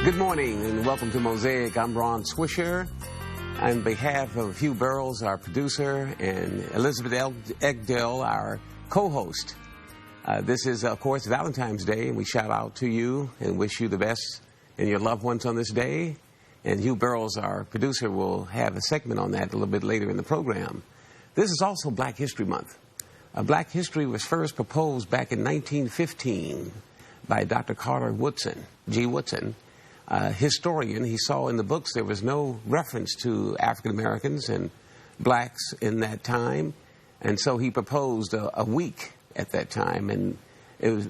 Good morning and welcome to Mosaic. I'm Ron Swisher. On behalf of Hugh Burrows, our producer, and Elizabeth Egdell, our co-host, this is, of course, Valentine's Day, and we shout out to you and wish you the best and your loved ones on this day. And Hugh Burrows, our producer, will have a segment on that a little bit later in the program. This is also Black History Month. Black history was first proposed back in 1915 by Dr. Carter Woodson, G. Woodson, historian. He saw in the books there was no reference to African Americans and blacks in that time, and so he proposed a week at that time, and it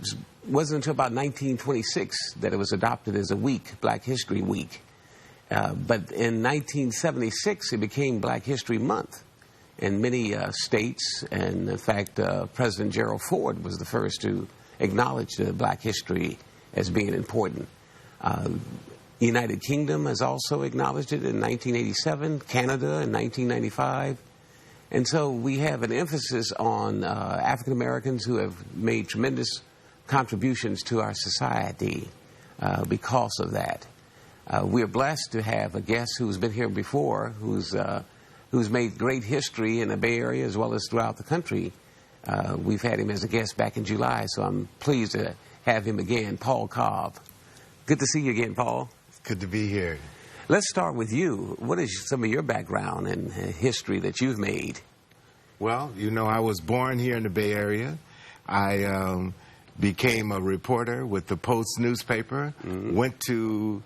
wasn't until about 1926 that it was adopted as a week, Black History Week. But in 1976 it became Black History Month in many states, and in fact President Gerald Ford was the first to acknowledge Black history as being important. United Kingdom has also acknowledged it in 1987, Canada in 1995. And so we have an emphasis on African Americans who have made tremendous contributions to our society because of that. We're blessed to have a guest who's been here before, who's made great history in the Bay Area as well as throughout the country. We've had him as a guest back in July, so I'm pleased to have him again, Paul Cobb. Good to see you again, Paul. Good to be here. Let's start with you. What is some of your background and history that you've made? Well, you know, I was born here in the Bay Area. I became a reporter with the Post newspaper, went to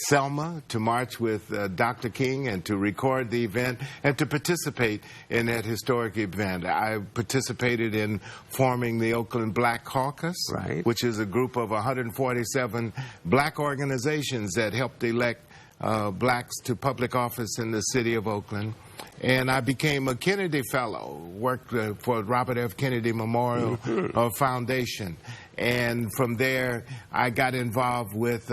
Selma to march with Dr. King and to record the event and to participate in that historic event. I participated in forming the Oakland Black Caucus, right, which is a group of 147 black organizations that helped elect blacks to public office in the city of Oakland. And I became a Kennedy Fellow, worked for Robert F. Kennedy Memorial Foundation. And from there, I got involved with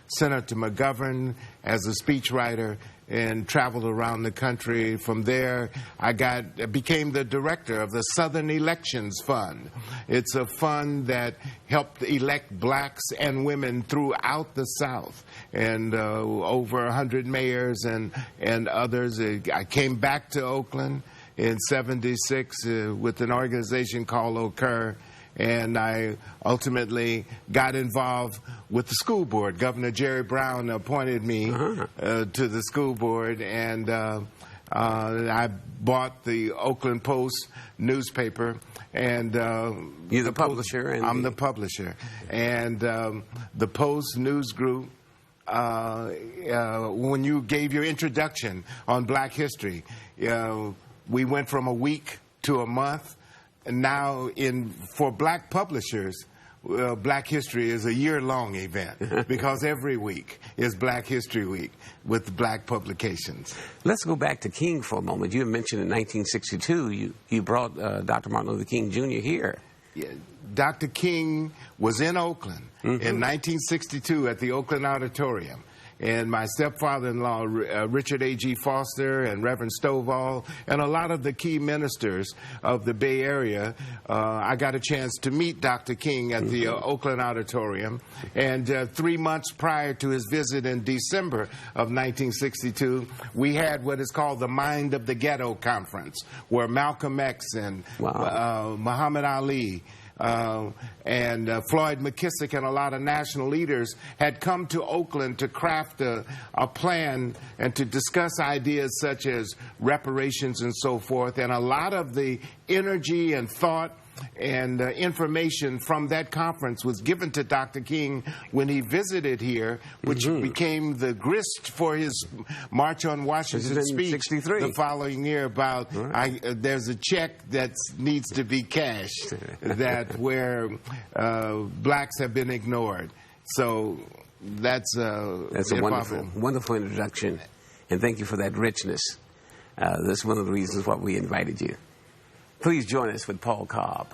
Senator McGovern as a speechwriter and traveled around the country. From there, I became the director of the Southern Elections Fund. It's a fund that helped elect blacks and women throughout the South, and over 100 mayors and others. I came back to Oakland in '76 with an organization called OCUR, and I ultimately got involved with the school board. Governor Jerry Brown appointed me to the school board, and I bought the Oakland Post newspaper. And you're the publisher? I'm the publisher. And the Post News Group, when you gave your introduction on black history, we went from a week to a month. And now, for black publishers, Black History is a year-long event because every week is Black History Week with black publications. Let's go back to King for a moment. You mentioned in 1962 you brought Dr. Martin Luther King Jr. here. Yeah, Dr. King was in Oakland in 1962 at the Oakland Auditorium. And my stepfather-in-law, Richard A.G. Foster, and Reverend Stovall, and a lot of the key ministers of the Bay Area, I got a chance to meet Dr. King at the Oakland Auditorium. And 3 months prior to his visit in December of 1962, we had what is called the Mind of the Ghetto Conference, where Malcolm X and Muhammad Ali and Floyd McKissick and a lot of national leaders had come to Oakland to craft a plan and to discuss ideas such as reparations and so forth. And a lot of the energy and thought and information from that conference was given to Dr. King when he visited here, which became the grist for his March on Washington speech 63. The following year about there's a check that needs to be cashed that where blacks have been ignored. So that's a wonderful introduction, and thank you for that richness. That's one of the reasons why we invited you. Please join us with Paul Cobb.